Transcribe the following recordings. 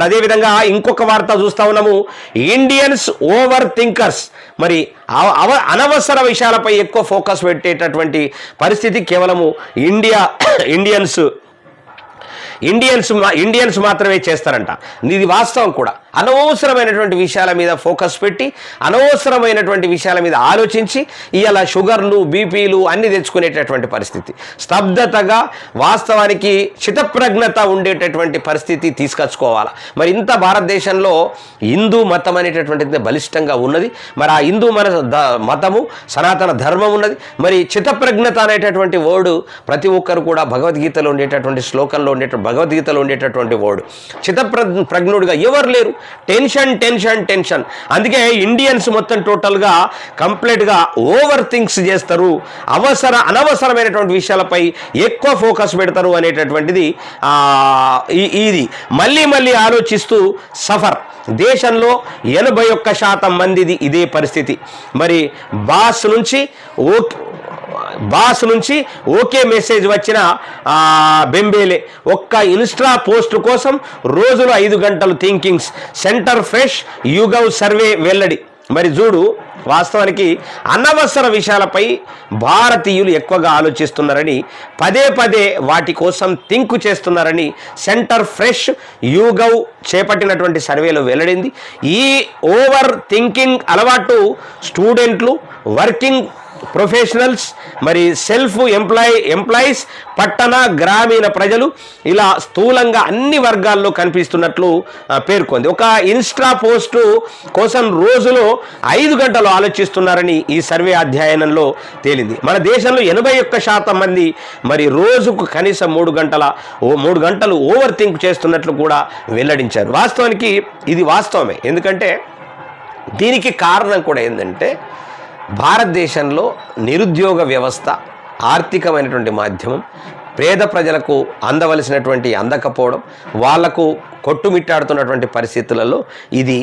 అదేవిధంగా ఇంకొక వార్త చూస్తా ఉన్నాము, ఇండియన్స్ ఓవర్ థింకర్స్. మరి అనవసర విషయాలపై ఎక్కువ ఫోకస్ పెట్టేటటువంటి పరిస్థితి కేవలము ఇండియన్స్ మాత్రమే చేస్తారంట. ఇది వాస్తవం కూడా. అనవసరమైనటువంటి విషయాల మీద ఫోకస్ పెట్టి అనవసరమైనటువంటి విషయాల మీద ఆలోచించి ఇలా షుగర్లు బీపీలు అన్నీ తెచ్చుకునేటటువంటి పరిస్థితి, స్తబ్దతగా వాస్తవానికి చిత్తప్రజ్ఞత ఉండేటటువంటి పరిస్థితి తీసుకొచ్చుకోవాలి. మరి ఇంత భారతదేశంలో హిందూ మతం అనేటటువంటిది బలిష్టంగా ఉన్నది. మరి ఆ హిందూ మతము సనాతన ధర్మం ఉన్నది. మరి చిత్తప్రజ్ఞత అనేటటువంటి వర్డ్ ప్రతి ఒక్కరు కూడా భగవద్గీతలో ఉండేటటువంటి శ్లోకంలో భగవద్గీతలో ఉండేటటువంటి వర్డ్. చిత్తప్రజ్ఞుడిగా ఎవరు లేరు. Tension tension tension. అందుకే ఇండియన్స్ మొత్తం టోటల్గా కంప్లీట్గా ఓవర్ థింక్స్ చేస్తారు, అనవసరమైనటువంటి విషయాలపై ఎక్కువ ఫోకస్ పెడతారు అనేటటువంటిది ఇది మళ్ళీ ఆలోచిస్తూ సఫర్. దేశంలో 81% మందిది ఇదే పరిస్థితి. మరి బాస్ నుంచి ఓకే మెసేజ్ వచ్చిన బెంబేలే. ఒక్క ఇన్స్టా పోస్ట్ కోసం రోజులో 5 గంటలు థింకింగ్స్. సెంటర్ ఫ్రెష్ యుగవ్ సర్వే వెల్లడి. మరి చూడు, వాస్తవానికి అనవసర విషయాలపై భారతీయులు ఎక్కువగా ఆలోచిస్తున్నారని, పదే వాటి కోసం థింక్ చేస్తున్నారని సెంటర్ ఫ్రెష్ యుగవ్ చేపట్టినటువంటి సర్వేలో వెల్లడింది. ఈ ఓవర్ థింకింగ్ అలవాటు స్టూడెంట్లు, వర్కింగ్ ప్రొఫెషనల్స్, మరి సెల్ఫ్ ఎంప్లాయీస్, పట్టణ గ్రామీణ ప్రజలు ఇలా స్థూలంగా అన్ని వర్గాల్లో కనిపిస్తున్నట్లు పేర్కొంది. ఒక ఇన్స్టా పోస్టు కోసం రోజులో 5 గంటలు ఆలోచిస్తున్నారని ఈ సర్వే అధ్యయనంలో తేలింది. మన దేశంలో 81% మంది మరి రోజుకు కనీసం 3 గంటలు ఓవర్ థింక్ చేస్తున్నట్లు కూడా వెల్లడించారు. వాస్తవానికి ఇది వాస్తవమే. ఎందుకంటే దీనికి కారణం కూడా ఏంటంటే భారతదేశంలో నిరుద్యోగ వ్యవస్థ, ఆర్థికమైనటువంటి మాధ్యమం పేద ప్రజలకు అందకపోవడం, వాళ్లకు కొట్టుమిట్టాడుతున్నటువంటి పరిస్థితులలో ఇది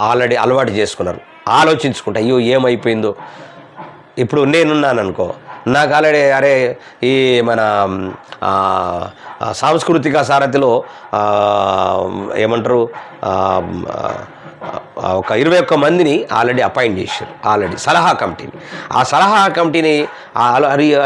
ఆల్రెడీ అలవాటు చేసుకున్నారు. ఆలోచించుకుంటా అయ్యో ఏమైపోయిందో. ఇప్పుడు నేనున్నాను అనుకో, నాకు ఆల్రెడీ ఈ మన సాంస్కృతిక సారథిలో ఏమంటారు ఒక 21 మందిని ఆల్రెడీ అపాయింట్ చేశారు. సలహా కమిటీని. ఆ సలహా కమిటీని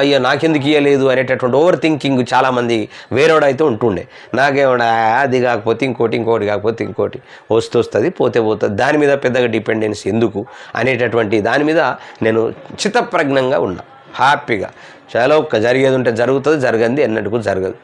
అయ్యో నాకెందుకు ఇవ్వలేదు అనేటటువంటి ఓవర్ థింకింగ్ చాలామంది వేరేవాడైతే ఉంటుండే. నాకేమన్నా అది కాకపోతే ఇంకోటి కాకపోతే ఇంకోటి వస్తుంది పోతే దాని మీద పెద్దగా డిపెండెన్స్ ఎందుకు అనేటటువంటి దాని మీద నేను చిత్తప్రజ్ఞంగా ఉన్నా, హ్యాపీగా. చాలా జరిగేది ఉంటే జరుగుతుంది, జరగంది ఎన్నటికూ జరగదు.